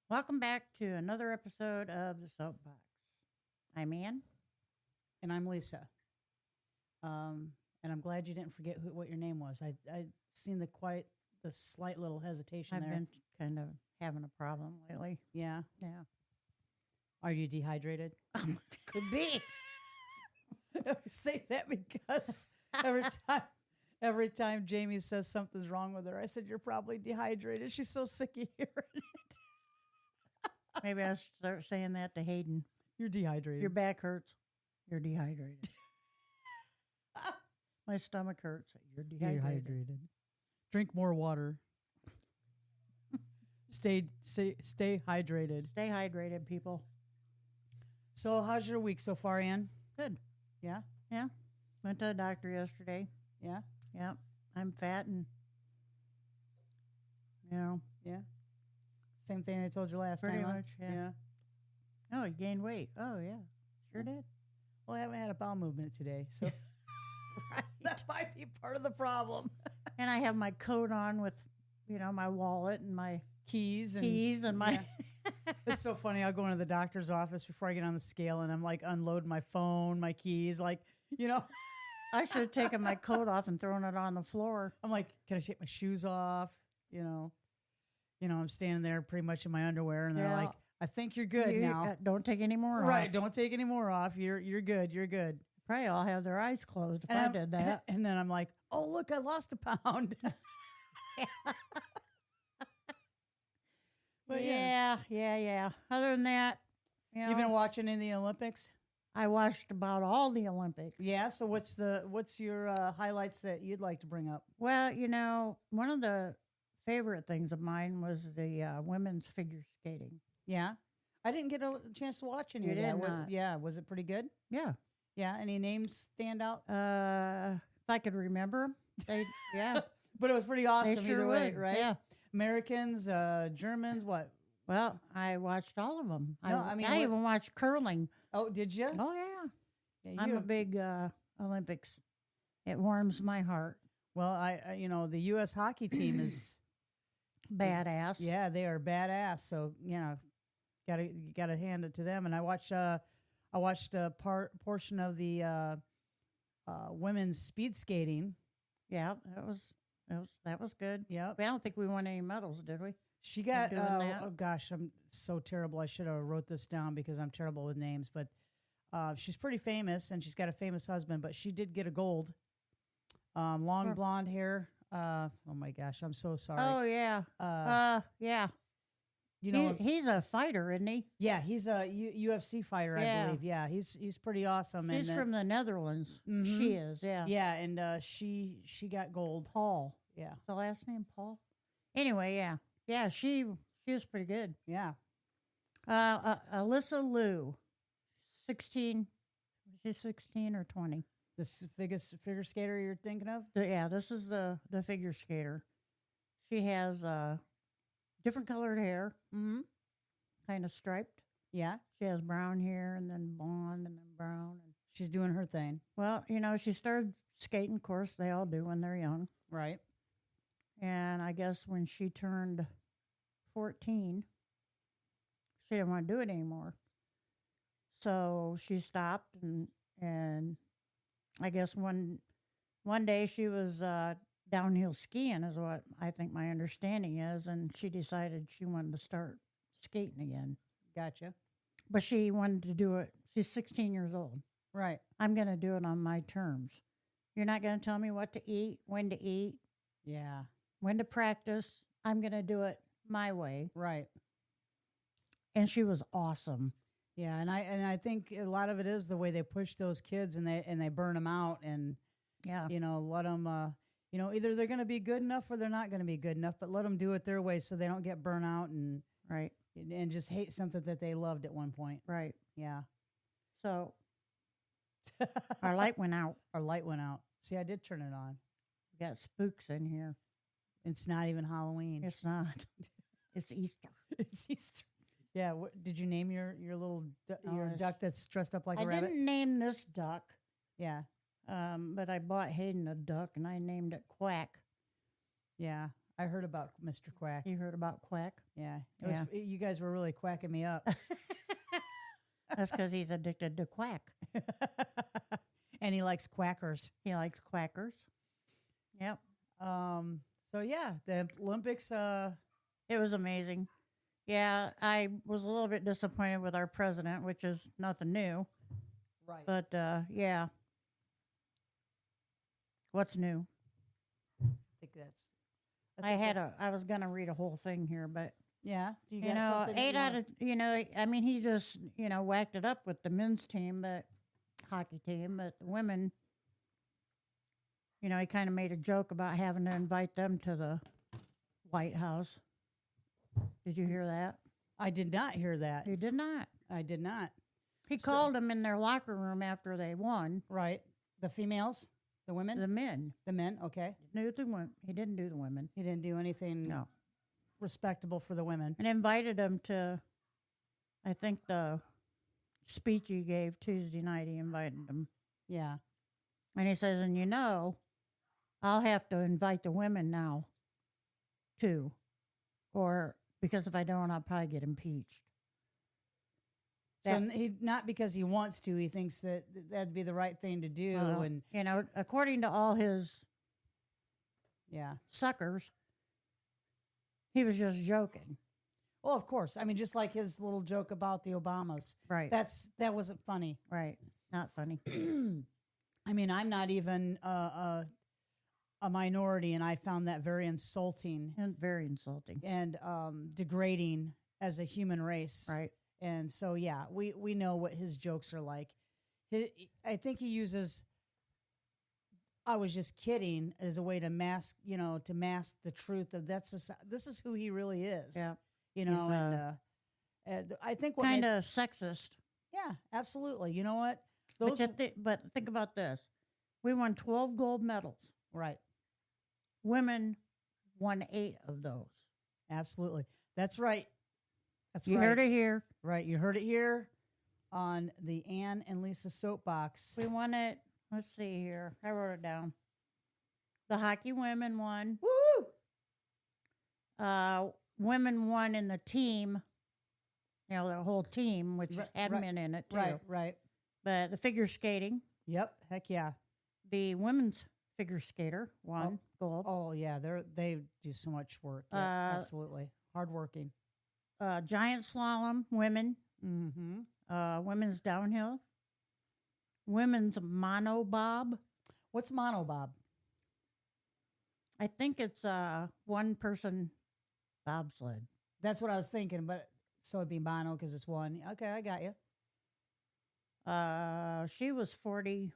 Welcome back to another episode of the Soapbox. I'm Ann. And I'm Lisa. And I'm glad you didn't forget what your name was. I seen the slight little hesitation I've there. been kind of having a problem lately. Yeah. Yeah. Are you dehydrated? Could be. I say that because every time Jamie says something's wrong with her, I said you're probably dehydrated. She's so sick of hearing it. Maybe I should start saying that to Hayden. You're dehydrated. Your back hurts. You're dehydrated. My stomach hurts. You're dehydrated. Drink more water. Stay hydrated. Stay hydrated, people. So, how's your week so far, Ann? Good. Yeah. Yeah. Went to the doctor yesterday. Yeah. Yeah. I'm fat and, Yeah. Same thing I told you last pretty time. Huh? much. Yeah. Oh, you gained weight. Oh, yeah. Sure did. Well, I haven't had a bowel movement today, so Right. that might be part of the problem. And I have my coat on with, my wallet and my Keys keys and my. yeah. It's so funny. I'll go into the doctor's office before I get on the scale, and I'm like unloading my phone, my keys, I should have taken my coat off and thrown it on the floor. I'm like, can I take my shoes off? I'm standing there pretty much in my underwear, and they're Yeah. like, I think you're good now. Don't take any more Right? off. Don't take any more off. You're good. You're good. Probably all have their eyes closed if And I I'm- did that. And then I'm like, oh look, I lost a pound. But yeah. Other than that, You've been watching in the Olympics? I watched about all the Olympics. Yeah. So what's your highlights that you'd like to bring up? Well, one of the favorite things of mine was the women's figure skating. Yeah. I didn't get a chance to watch any You of that. did not. Yeah. Was it pretty good? Yeah. Yeah. Any names stand out? If I could remember 'em, yeah. But it was pretty awesome They sure either way, would, right? yeah. Americans, Germans, what? Well, I watched all of them. No, I mean, I what- even watched curling. Oh, did you? Oh, yeah. Yeah, I'm you- a big Olympics. It warms my heart. Well, the U.S. hockey team is Badass. yeah, they are badass. So you gotta hand it to them. And I watched a portion of the women's speed skating. Yeah, that was good. Yep. But I don't think we won any medals, did we? She got doing that? oh gosh, I'm so terrible. I should have wrote this down because I'm terrible with names. But she's pretty famous and she's got a famous husband. But she did get a gold. Long Sure. blonde hair. Oh my gosh, I'm so sorry. Oh yeah. Yeah. He's a fighter, isn't he? Yeah, he's a UFC fighter, I Yeah. believe. Yeah, he's pretty awesome. He's and from the Netherlands. Mhm. She is, yeah. yeah, and she got gold. Paul. Yeah, Is the last name Paul? Anyway, yeah. Yeah, she was pretty good. yeah. Alyssa Liu, 16. She's 16 or 20. This figure skater you're thinking of? Yeah, this is the figure skater. She has different colored hair, Mm-hmm. kind of striped. Yeah, She has brown hair and then blonde and then brown. And she's doing her thing. well, she started skating. Of course, they all do when they're young. Right. And I guess when she turned 14, she didn't want to do it anymore. So she stopped, and I guess one day she was downhill skiing, is what I think my understanding is, and she decided she wanted to start skating again. Gotcha. But she wanted to do it. She's 16 years old. Right. I'm going to do it on my terms. You're not going to tell me what to eat, when to eat, Yeah. when to practice. I'm going to do it my way. Right. And she was awesome. Yeah, and I think a lot of it is the way they push those kids and they burn them out and Yeah. let them either they're going to be good enough or they're not going to be good enough, but let them do it their way so they don't get burnt out and Right. just hate something that they loved at one point. Right. Yeah. So our light went out. Our light went out. See, I did turn it on. We got spooks in here. It's not even Halloween. It's not. It's Easter. It's Easter. Yeah. Did you name your little your it's- duck that's dressed up like a I rabbit? didn't name this duck, Yeah. but I bought Hayden a duck and I named it Quack. Yeah. I heard about Mr. Quack. You heard about Quack? Yeah. Yeah. You guys were really quacking me up. That's because he's addicted to quack. And he likes quackers. He likes quackers. Yep. So yeah, the Olympics. It was amazing. Yeah, I was a little bit disappointed with our president, which is nothing new. Right. But yeah. What's new? I think that's. I was gonna read a whole thing here, but Yeah. Do you got know, something that 8 you out wanna- of I mean, he just whacked it up with the men's team, but hockey team, but the women. He kind of made a joke about having to invite them to the White House. Did you hear that? I did not hear that. You did not. I did not. He So- called them in their locker room after they won. Right. The females, the women, The men. the men. Okay. He didn't do the women. He didn't do anything No. respectable for the women. And invited them to, I think the speech he gave Tuesday night, he invited them. Yeah. And he says, and I'll have to invite the women now, too. Or because if I don't, I'll probably get impeached. So not because he wants to, he thinks that that'd be the right thing to do. Well, And according to all his yeah. suckers, he was just joking. Well, of course. I mean, just like his little joke about the Obamas. Right. That wasn't funny. Right. Not funny. I mean, I'm not even a minority, and I found that very insulting And very insulting. and degrading as a human race. Right. And so, yeah, we know what his jokes are like. I think he uses "I was just kidding" as a way to mask, the truth of this is who he really is. Yeah. You know, and I think what Kind of sexist. yeah, absolutely. You know what? But think about this. We won 12 gold medals. Right. Women won 8 of those. Absolutely. That's right. That's You right. heard it here. Right. You heard it here on the Ann and Lisa Soapbox. We won it. Let's see here. I wrote it down. The hockey women won. Woo! Women won in the team. The whole team, which had right, men in it too. Right. But the figure skating, Yep. Heck yeah. the women's figure skater won gold. Oh yeah. They do so much work. Yeah, absolutely. Hardworking. Giant slalom, women. Mm-hmm. Women's downhill. Women's monobob. What's monobob? I think it's one person bobsled. That's what I was thinking, but so it'd be mono because it's one. Okay, I got you. She was 40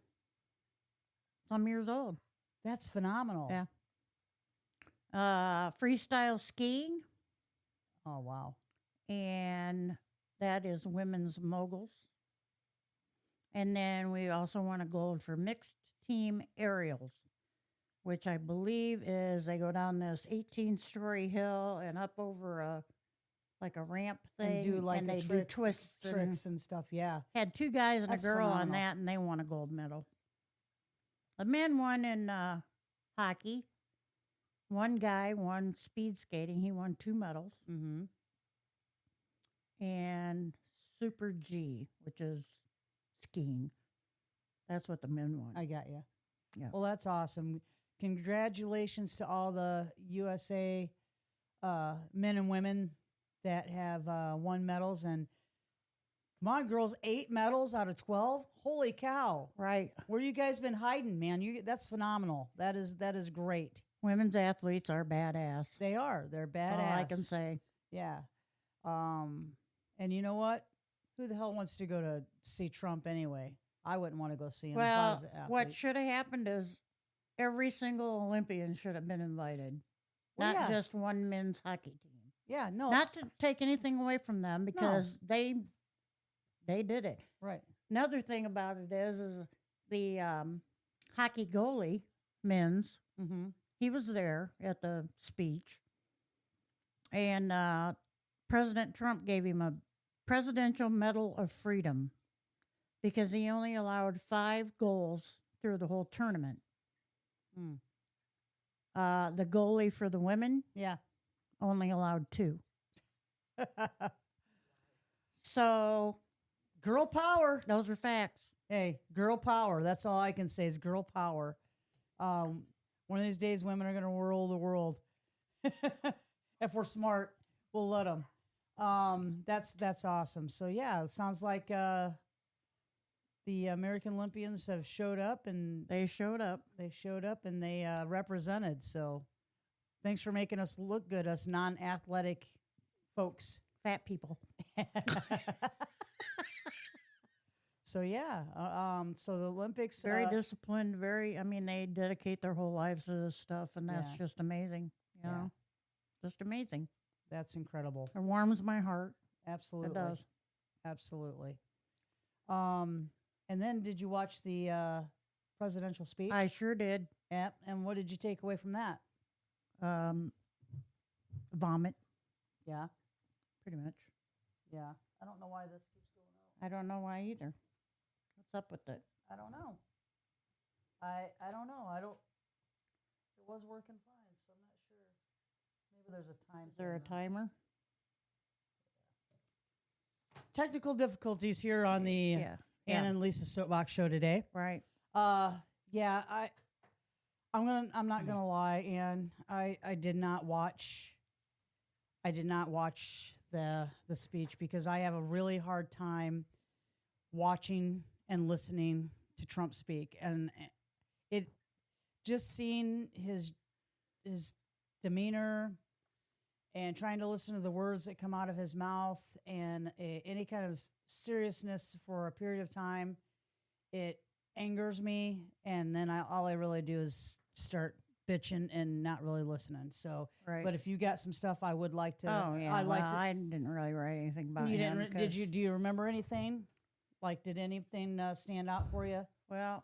some years old. That's phenomenal. Yeah. Freestyle skiing, Oh wow. and that is women's moguls. And then we also won a gold for mixed team aerials, which I believe is they go down this 18-story hill and up over a ramp thing, And do like and a they trick- do twists Tricks and stuff. Yeah. Had 2 guys and That's a girl on phenomenal. that, and they won a gold medal. The men won in hockey. One guy won speed skating. He won 2 medals. Mm-hmm. And Super G, which is skiing. That's what the men won. I got you. Yeah. Well, that's awesome. Congratulations to all the USA men and women that have won medals. And come on, girls, 8 medals out of 12. Holy cow! Right. Where you guys been hiding, man? That's phenomenal. That is great. Women's athletes are badass. They are. They're badass. All I can say. Yeah. And you know what? Who the hell wants to go to see Trump anyway? I wouldn't want to go see him. if I Well, was an what athlete. should have happened is every single Olympian should have been invited, Well, not yeah. just one men's hockey team. Yeah. No. Not to take anything away from them because they did it. right. Another thing about it is the hockey goalie, men's, Mm-hmm. he was there at the speech. And President Trump gave him a Presidential Medal of Freedom because he only allowed 5 goals through the whole tournament. Mm. The goalie for the women Yeah. only allowed 2. So Girl power. those are facts. Hey, girl power. That's all I can say is girl power. One of these days, women are going to rule the world. If we're smart, we'll let them. That's awesome. So yeah, it sounds like the American Olympians have showed up, and They showed up. and they represented. So thanks for making us look good, us non-athletic folks. Fat people. So yeah, so the Olympics, Very disciplined, I mean, they dedicate their whole lives to this stuff, and that's Yeah. just amazing. You know? Just amazing. that's incredible. It warms my heart. Absolutely, It does. absolutely. And then did you watch the presidential speech? I sure did. Yep. And what did you take away from that? Vomit, Yeah, pretty much. yeah. I don't know why this keeps going out. I don't know why either. What's up with it? I don't know. I don't know. I don't. It was working fine, so I'm not sure. Maybe there's a time. Is there a thing, timer? technical difficulties here on the Yeah. Ann and Lisa Soapbox show today. Right. Yeah, I'm not gonna lie, Ann. I did not watch the speech because I have a really hard time watching and listening to Trump speak, and it just seeing his demeanor and trying to listen to the words that come out of his mouth and any kind of seriousness for a period of time, it angers me. And then all I really do is start bitching and not really listening. So, Right. but if you got some stuff, I would like to. Oh yeah. I like well, to. I didn't really write anything about You him. didn't? Did 'Cause- you? Do you remember anything? Like, did anything stand out for you? Well,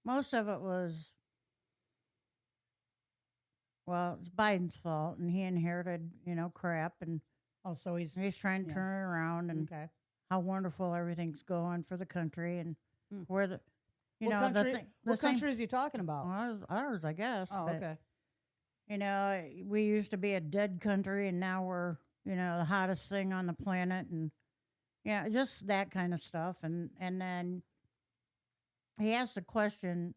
most of it was. Well, it's Biden's fault, and he inherited, crap, and Oh, so he's he's trying to yeah. turn it around, and okay. how wonderful everything's going for the country, and Hmm. where the, What the country? thing, What country is he talking about? ours, I guess. Oh, but, okay. We used to be a dead country, and now we're, the hottest thing on the planet, and yeah, just that kind of stuff, and then he asked the question,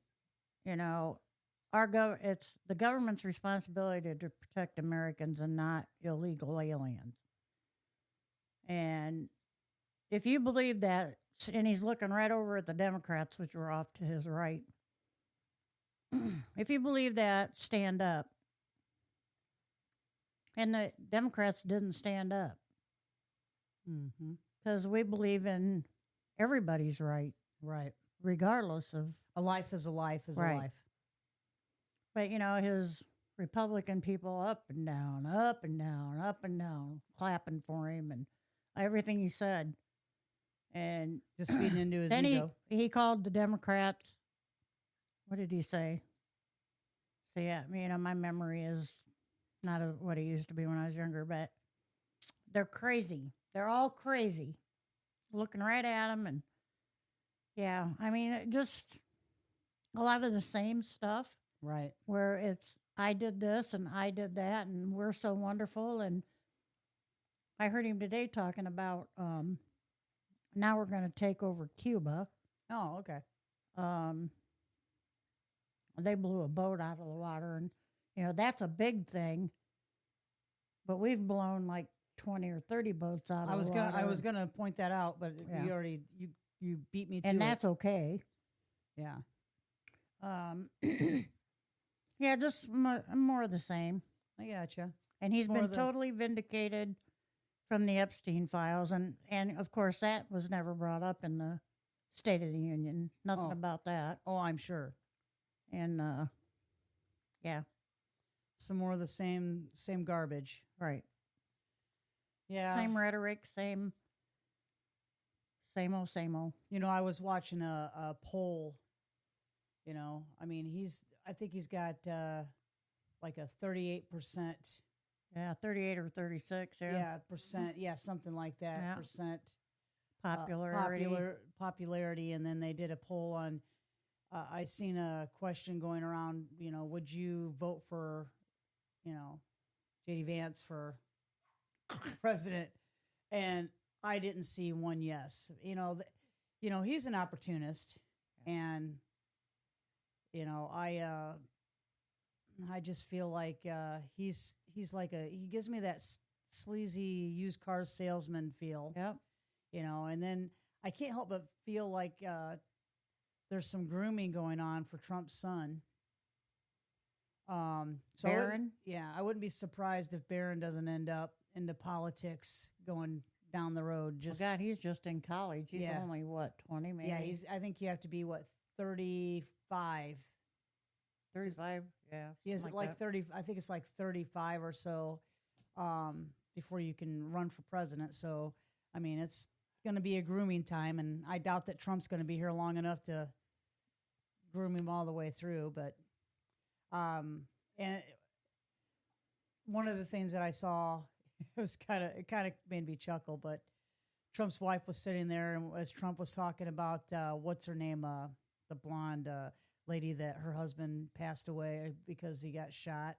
it's the government's responsibility to protect Americans and not illegal aliens. And if you believe that, and he's looking right over at the Democrats, which were off to his right, if you believe that, stand up. And the Democrats didn't stand up Mm-hmm. because we believe in everybody's right, Right. regardless of. A life is a life is Right. a life. But, his Republican people up and down, up and down, up and down, clapping for him and everything he said. And Just feeding into his then ego. he called the Democrats. What did he say? So, yeah, my memory is not what it used to be when I was younger, but they're crazy. They're all crazy. Looking right at him. And, yeah, just a lot of the same stuff. Right. Where it's I did this and I did that and we're so wonderful. And I heard him today talking about now we're going to take over Cuba. Oh, okay. They blew a boat out of the water, and that's a big thing. But we've blown like 20 or 30 boats out of the water. I was gonna point that out, but Yeah. you already you beat me to and it. that's okay. Yeah. Yeah, just more of the same. I gotcha. And he's More been the- totally vindicated from the Epstein files. And of course, that was never brought up in the State of the Union. Nothing Oh. about that. Oh, I'm sure. And, yeah, Some more of the same garbage. right. Yeah. Same rhetoric, same old, same old. I was watching a poll. I think he's got like a 38%. Yeah, 38 or 36, Yeah, percent. Yeah, something like that. Yeah. Percent popularity. popularity. And then they did a poll on I seen a question going around. Would you vote for, JD Vance for president? And I didn't see one yes. He's an opportunist, and I just feel like he's like he gives me that sleazy used car salesman feel. Yep. And then I can't help but feel like there's some grooming going on for Trump's son. So Barron? I wouldn't be surprised if Barron doesn't end up into politics going down the road. God, he's just in college. He's only what, 20 maybe? Yeah, I think you have to be 35. 35. Yeah. He is like 30. I think it's like 35 or so before you can run for president. So, I mean, it's going to be a grooming time, and I doubt that Trump's going to be here long enough to groom him all the way through. But, and one of the things that I saw, it kind of made me chuckle, but Trump's wife was sitting there, and as Trump was talking about what's her name, the blonde lady that her husband passed away because he got shot.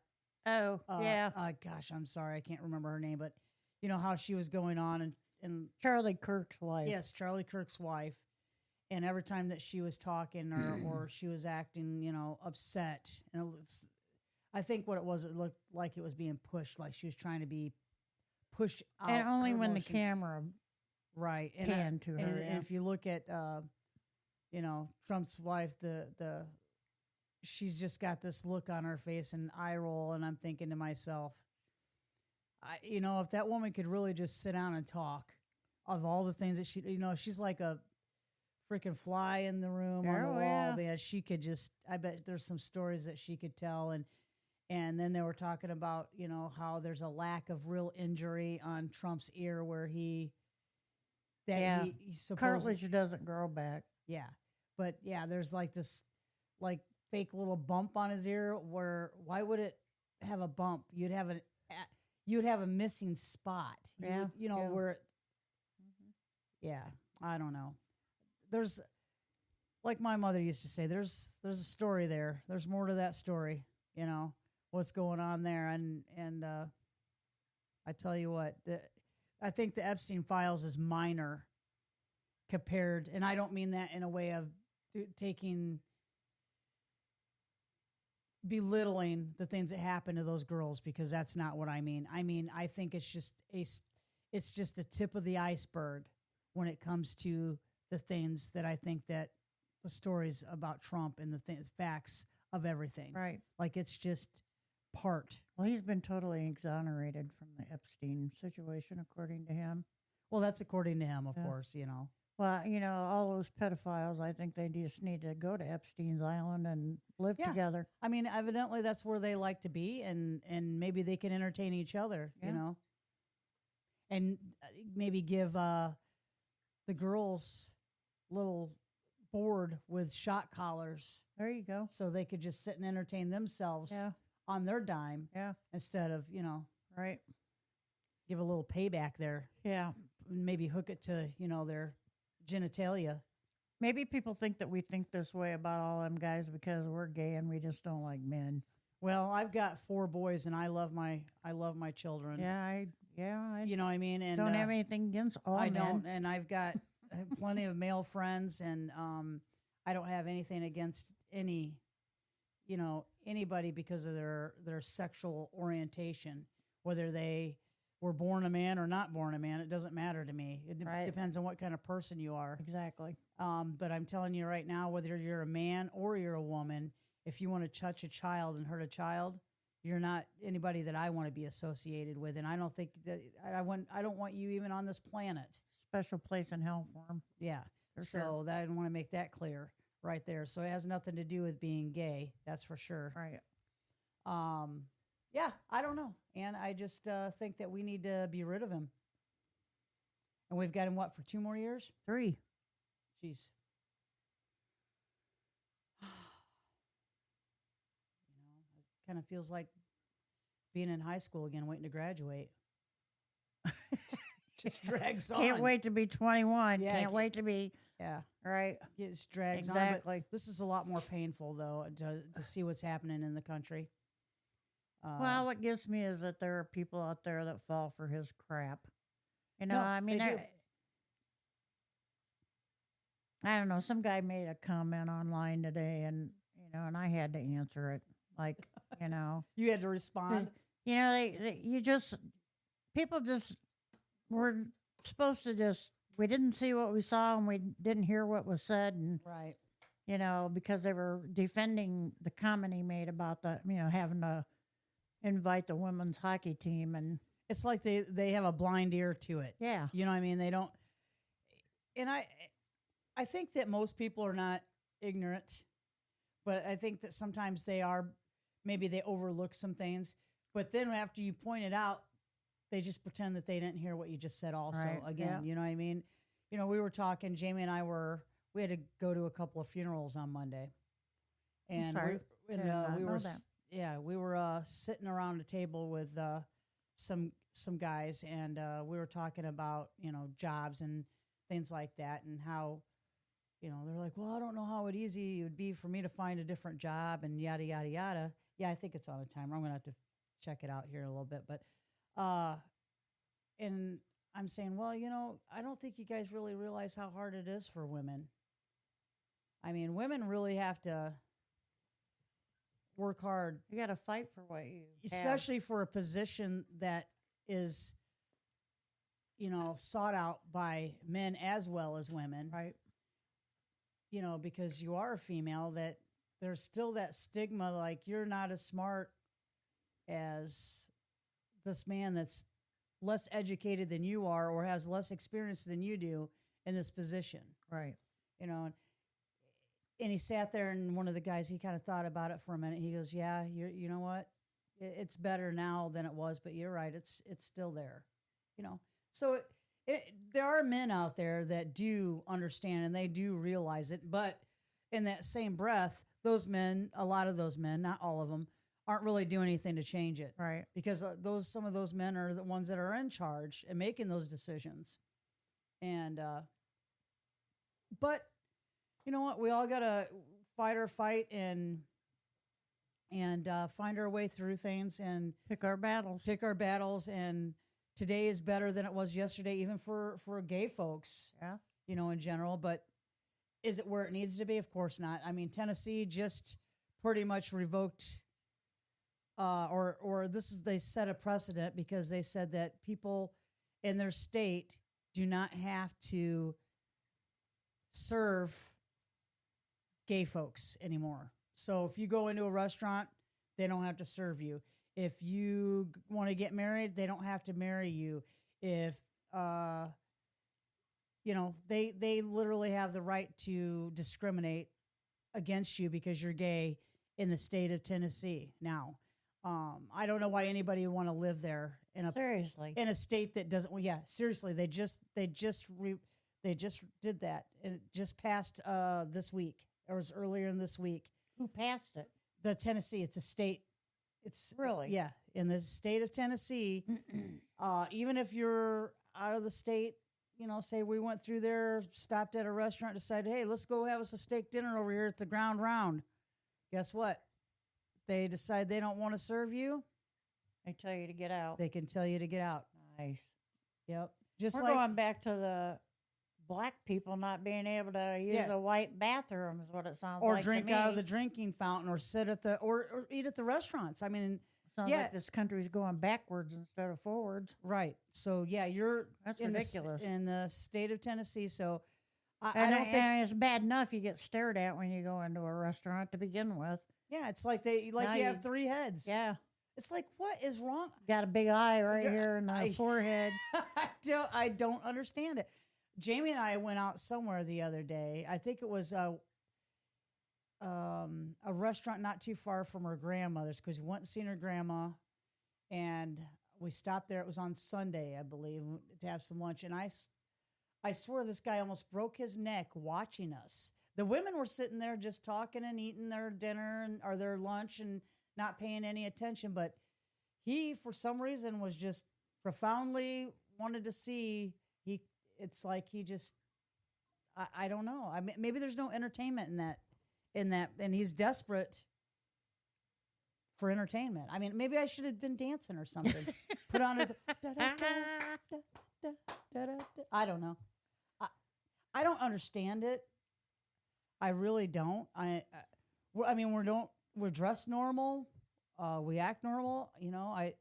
Oh, yeah. Gosh, I'm sorry, I can't remember her name, but how she was going on and Charlie Kirk's wife. Yes, Charlie Kirk's wife. And every time that she was talking or she was acting, upset, and I think what it looked like it was being pushed, like she was trying to be pushed out. And only when emotions. the camera right panned to her. And if you look at, Trump's wife, she's just got this look on her face and eye roll, and I'm thinking to myself, if that woman could really just sit down and talk of all the things that she's like a freaking fly in the room on the wall. Yeah. Man, she could I bet there's some stories that she could tell. And then they were talking about, how there's a lack of real injury on Trump's ear where he cartilage doesn't grow back. Yeah. But there's like this like fake little bump on his ear why would it have a bump? You'd have a missing spot. Yeah. Where I don't know. There's, like my mother used to say, there's a story there. There's more to that story, what's going on there. And I tell you what, I think the Epstein files is minor compared, and I don't mean that in a way of belittling the things that happen to those girls, because that's not what I mean. I think it's just the tip of the iceberg when it comes to the things that I think that the stories about Trump and the facts of everything. Right. Like it's just part. Well, he's been totally exonerated from the Epstein situation, according to him. Well, that's according to him, of course, Well, all those pedophiles, I think they just need to go to Epstein's Island and live together. I mean, evidently that's where they like to be, and maybe they can entertain each other, and maybe give the girls little board with shot collars. There you go. So they could just sit and entertain themselves on their dime instead of, right. Give a little payback there. Yeah. Maybe hook it to, their genitalia. Maybe people think that we think this way about all them guys because we're gay and we just don't like men. Well, I've got 4 boys and I love my children. I you know what I mean? And don't have anything against all men. I don't, and I've got plenty of male friends, and I don't have anything against anybody because of their sexual orientation, whether they were born a man or not born a man. It doesn't matter to me. It depends on what kind of person you are. Exactly. But I'm telling you right now, whether you're a man or you're a woman, if you want to touch a child and hurt a child, you're not anybody that I want to be associated with, and I don't think that I don't want you even on this planet. Special place in hell for them. Yeah. So I want to make that clear right there. So it has nothing to do with being gay. That's for sure. Right. Yeah, I don't know. And I just think that we need to be rid of him. And we've got him, for 2 more years? 3. Jeez. It kind of feels like being in high school again, waiting to graduate. Just drags on. Can't wait to be 21. Yeah, Can't wait to be Yeah. right? Gets drags on. Exactly. But this is a lot more painful, though, to see what's happening in the country. Well, what gets me is that there are people out there that fall for his crap. You know, No, I mean, they do. I don't know. Some guy made a comment online today, and and I had to answer it. Like, you know, You had to respond. you just people just were supposed to just we didn't see what we saw and we didn't hear what was said, and Right. because they were defending the comment he made about the having to invite the women's hockey team, and It's like they have a blind ear to it. yeah, You know what I mean? They don't. And I think that most people are not ignorant, but I think that sometimes they are. Maybe they overlook some things, but then after you point it out, they just pretend that they didn't hear what you just said. Also, Right, again, yeah. you know what I mean? We were talking. Jamie and I we had to go to a couple of funerals on Monday, and sorry. we, and Did not we know were that. yeah, we were sitting around a table with some guys, and we were talking about jobs and things like that, and how they're like, well, I don't know how easy it would be for me to find a different job, and yada yada yada. Yeah, I think it's on a timer. I'm gonna have to check it out here in a little bit, but and I'm saying, well, I don't think you guys really realize how hard it is for women. I mean, women really have to work hard, You got to fight for what you have. especially for a position that is, sought out by men as well as women, Right. Because you are a female, that there's still that stigma, like you're not as smart as this man that's less educated than you are or has less experience than you do in this position, Right. And he sat there, and one of the guys, he kind of thought about it for a minute. He goes, yeah, you know what? It's better now than it was, but you're right. It's still there, So there are men out there that do understand and they do realize it. But in that same breath, those men, a lot of those men, not all of them, aren't really doing anything to change it. Right. Because some of those men are the ones that are in charge and making those decisions. And, but you know what? We all got to fight our fight and find our way through things and Pick our battles. pick our battles. And today is better than it was yesterday, even for gay folks, Yeah. in general. But is it where it needs to be? Of course not. I mean, Tennessee just pretty much revoked, they set a precedent because they said that people in their state do not have to serve gay folks anymore. So if you go into a restaurant, they don't have to serve you. If you want to get married, they don't have to marry you. If they literally have the right to discriminate against you because you're gay in the state of Tennessee. Now, I don't know why anybody would want to live there Seriously. in a state that doesn't. Well, yeah, seriously, they just did that. It just passed this week. It was earlier in this week. Who passed it? The Tennessee, it's a state. It's Really? yeah, in the state of Tennessee. Even if you're out of the state, say we went through there, stopped at a restaurant, decided, hey, let's go have us a steak dinner over here at the Ground Round. Guess what? They decide they don't want to serve you. They tell you to get out. They can tell you to get out. Nice. Yep. Just We're like going back to the black people not being able to use Yeah. a white bathroom is what it sounds or like drink to me. out of the drinking fountain, or sit at or eat at the restaurants. I mean, Sounds yeah. like this country's going backwards instead of forwards. right. So yeah, you're That's in ridiculous. in the state of Tennessee. So I And, don't think. and it's bad enough you get stared at when you go into a restaurant to begin with. Yeah, it's like Now you you- have three heads. Yeah. It's like, what is wrong? Got a big eye right Yeah, here in the forehead. I don't understand it. Jamie and I went out somewhere the other day. I think it was a restaurant not too far from her grandmother's, because we went and seen her grandma, and we stopped there. It was on Sunday, I believe, to have some lunch. And I swear this guy almost broke his neck watching us. The women were sitting there just talking and eating their dinner or their lunch and not paying any attention. But he, for some reason, was just profoundly wanted to see. It's like he just, I don't know. I mean, maybe there's no entertainment in that, and he's desperate for entertainment. I mean, maybe I should have been dancing or something. Put on a I don't know. I don't understand it. I really don't. I mean, we're dressed normal. We act normal. You know, I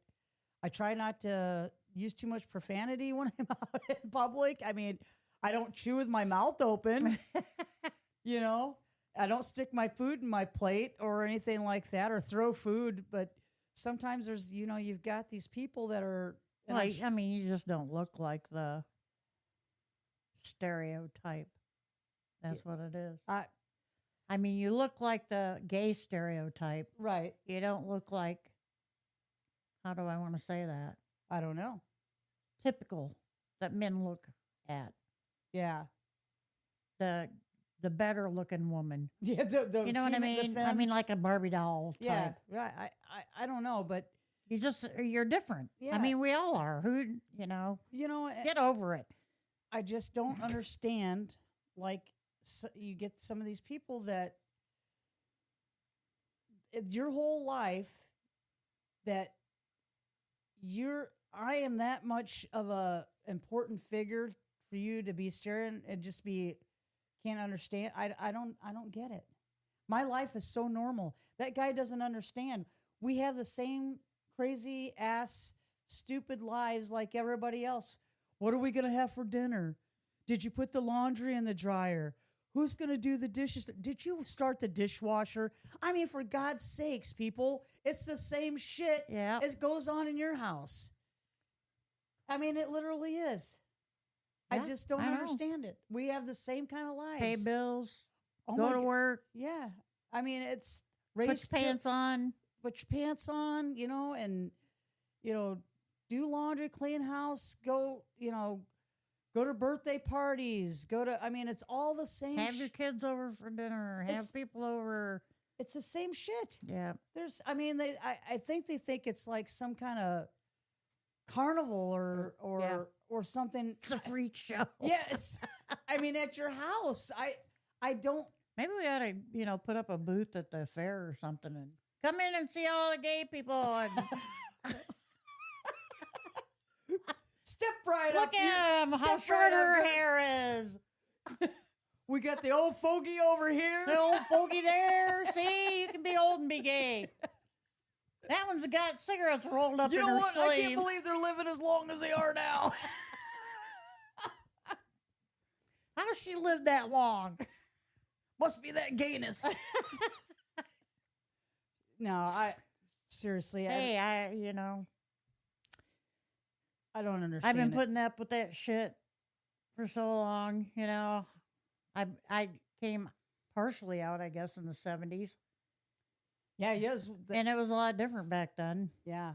try not to use too much profanity when I'm out in public. I mean, I don't chew with my mouth open. You know, I don't stick my food in my plate or anything like that, or throw food. But sometimes there's, you know, you've got these people that are. Well, I mean, you just don't look like the stereotype. That's what it is. I mean, you look like the gay stereotype. Right. You don't look like, how do I want to say that? I don't know. Typical that men look at. Yeah. The better looking woman. Yeah. You know what I mean? I mean, like a Barbie doll type. Yeah. Right. I don't know, but you're different. Yeah. I mean, we all are. Who, you know, get over it. I just don't understand. Like, you get some of these people that your whole life that I am that much of a important figure for you to be staring and just be can't understand. I don't get it. My life is so normal. That guy doesn't understand. We have the same crazy ass stupid lives like everybody else. What are we going to have for dinner? Did you put the laundry in the dryer? Who's going to do the dishes? Did you start the dishwasher? I mean, for God's sakes, people, it's the same shit as goes on in your house. I mean, it literally is. Yeah, I just don't understand it. We have the same kind of lives. Pay bills, go to work. Yeah. I mean, it's put your pants on. Put your pants on, you know, and, you know, do laundry, clean house, go to birthday parties, I mean, it's all the same. Have your kids over for dinner, have people over. It's the same shit. Yeah. I think they think it's like some kind of carnival or something. It's a freak show. Yes. I mean, at your house, I don't. Maybe we ought to, put up a booth at the fair or something and come in and see all the gay people. And step right look up. Look at him, how short her hair is. We got the old fogey over here. The old fogey there. See, you can be old and be gay. That one's got cigarettes rolled up in her sleeve. I can't believe they're living as long as they are now. How's she lived that long? Must be that gayness. No, seriously. Hey, I don't understand. I've been putting up with that shit for so long, I came partially out, I guess, in the 70s. Yeah, yes. And it was a lot different back then. Yeah.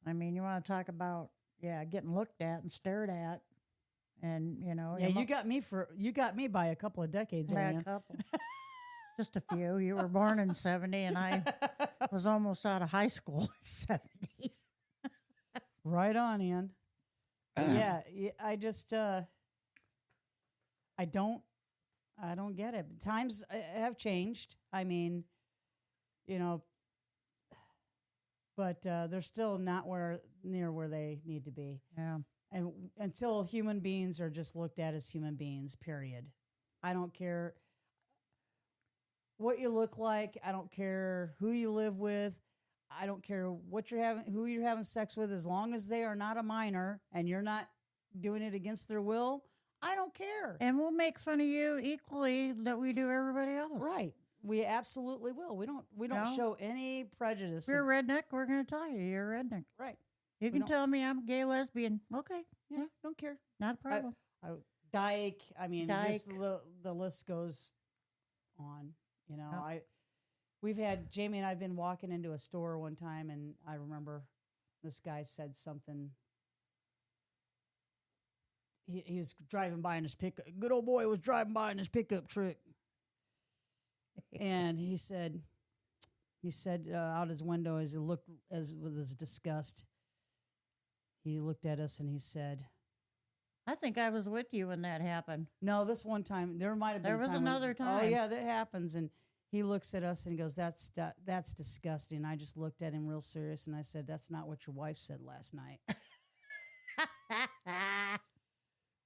I mean, you want to talk about, getting looked at and stared at. And, Yeah, you got me by a couple of decades. A couple. Just a few. You were born in 70 and I was almost out of high school in 70. Right on, Ian. Yeah, I just I don't get it. Times have changed. I mean, but they're still not near where they need to be. Yeah. And until human beings are just looked at as human beings, period. I don't care what you look like. I don't care who you live with. I don't care who you're having sex with, as long as they are not a minor and you're not doing it against their will. I don't care. And we'll make fun of you equally that we do everybody else. Right. We absolutely will. We don't show any prejudice. If you're a redneck, we're going to tell you you're a redneck. Right. You can tell me I'm a gay lesbian. Okay. Yeah. Don't care. Not a problem. Dyke. I mean, Dyke. Just the list goes on. We've had Jamie and I've been walking into a store one time, and I remember this guy said something. He was driving by in his pickup. Good old boy was driving by in his pickup truck, and he said out his window as he looked with his disgust. He looked at us and he said, I think I was with you when that happened. No, this one time there might have been. There was a time another Oh time. yeah, that happens. And he looks at us and he goes, That's disgusting." I just looked at him real serious and I said, "That's not what your wife said last night."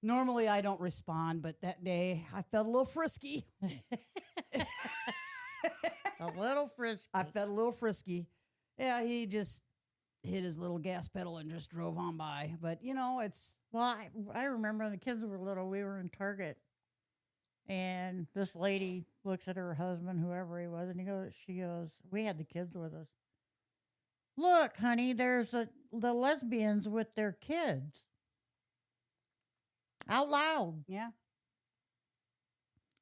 Normally I don't respond, but that day I felt a little frisky. A little frisky. I felt a little frisky. Yeah, he just hit his little gas pedal and just drove on by. But, it's. Well, I remember when the kids were little, we were in Target, and this lady looks at her husband, whoever he was, and she goes, we had the kids with us. "Look, honey, there's the lesbians with their kids." Out loud. Yeah.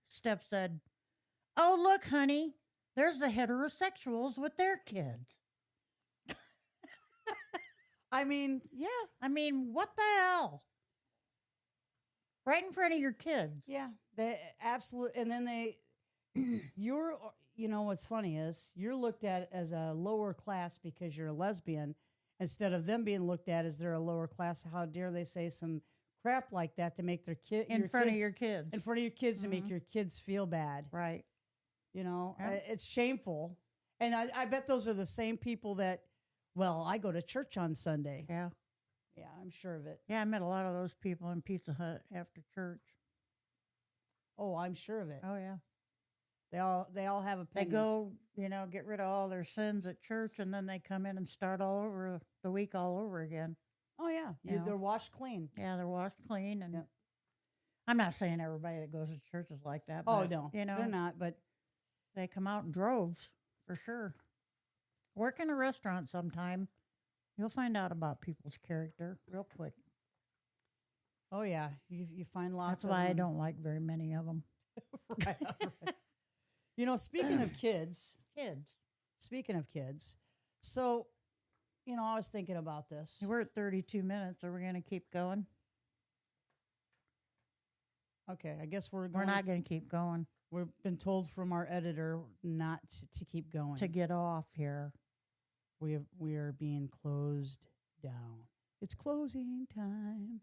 Steph said, "Oh, look, honey, there's the heterosexuals with their kids." I mean, yeah. I mean, what the hell? Right in front of your kids. Yeah. They absolutely. And then what's funny is you're looked at as a lower class because you're a lesbian instead of them being looked at as they're a lower class. How dare they say some crap like that to make their kid In front of your kids. in front of your kids to make your kids feel bad. Right. Yeah. Yeah. It's shameful. And I bet those are the same people that, well, I go to church on Sunday. Yeah. Yeah, I'm sure of it. Yeah, I met a lot of those people in Pizza Hut after church. Oh, I'm sure of it. Oh, yeah. They all have They opinions. go, get rid of all their sins at church, and then they come in and start all over the week all over again. Oh yeah, You know. they're washed clean. Yeah, they're washed clean. And Yep. I'm not saying everybody that goes to church is like that. Oh But, no, you know, they're not. But they come out in droves for sure. Work in a restaurant sometime. You'll find out about people's character real quick. oh yeah, you find lots. That's why of I them. don't like very many of them. Right, right. Speaking of kids. Kids. Speaking of kids, so I was thinking about this. We're at 32 minutes. Are we going to keep going? Okay, I guess we're Not going to keep going We've been told from our editor not to keep going. to get off here. We are being closed down. It's closing time.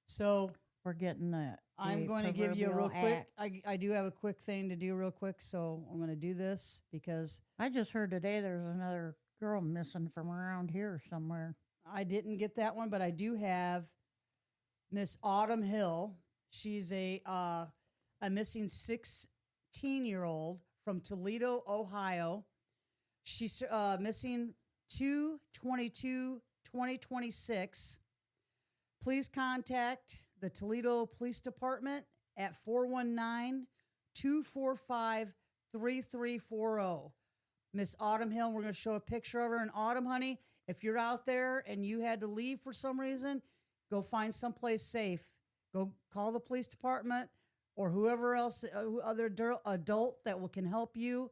So We're getting that. I'm going to give you a real quick. I do have a quick thing to do real quick. So I'm going to do this because I just heard today there's another girl missing from around here somewhere. I didn't get that one, but I do have Miss Autumn Hill. She's a missing 16-year-old from Toledo, Ohio. She's missing 2/22/2026. Please contact the Toledo Police Department at 419-245-3340. Miss Autumn Hill, we're going to show a picture of her. And Autumn, honey, if you're out there and you had to leave for some reason, go find someplace safe. Go call the police department or whoever else, other adult that can help you.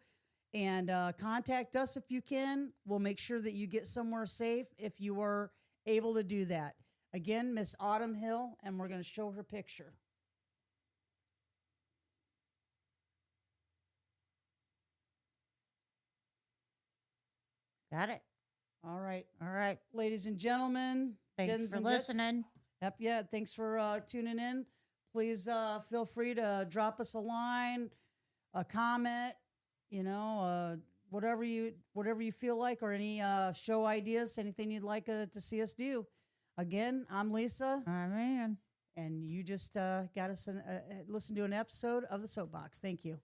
And contact us if you can. We'll make sure that you get somewhere safe if you are able to do that. Again, Miss Autumn Hill, and we're going to show her picture. Got it. All right. All right. Ladies and gentlemen. Thanks Jens for and Jets. listening. Yep, yeah. Thanks for tuning in. Please feel free to drop us a line, a comment, whatever you feel like, or any show ideas, anything you'd like to see us do. Again, I'm Lisa, I'm Ann. and you just got us listen to an episode of The Soapbox. Thank you.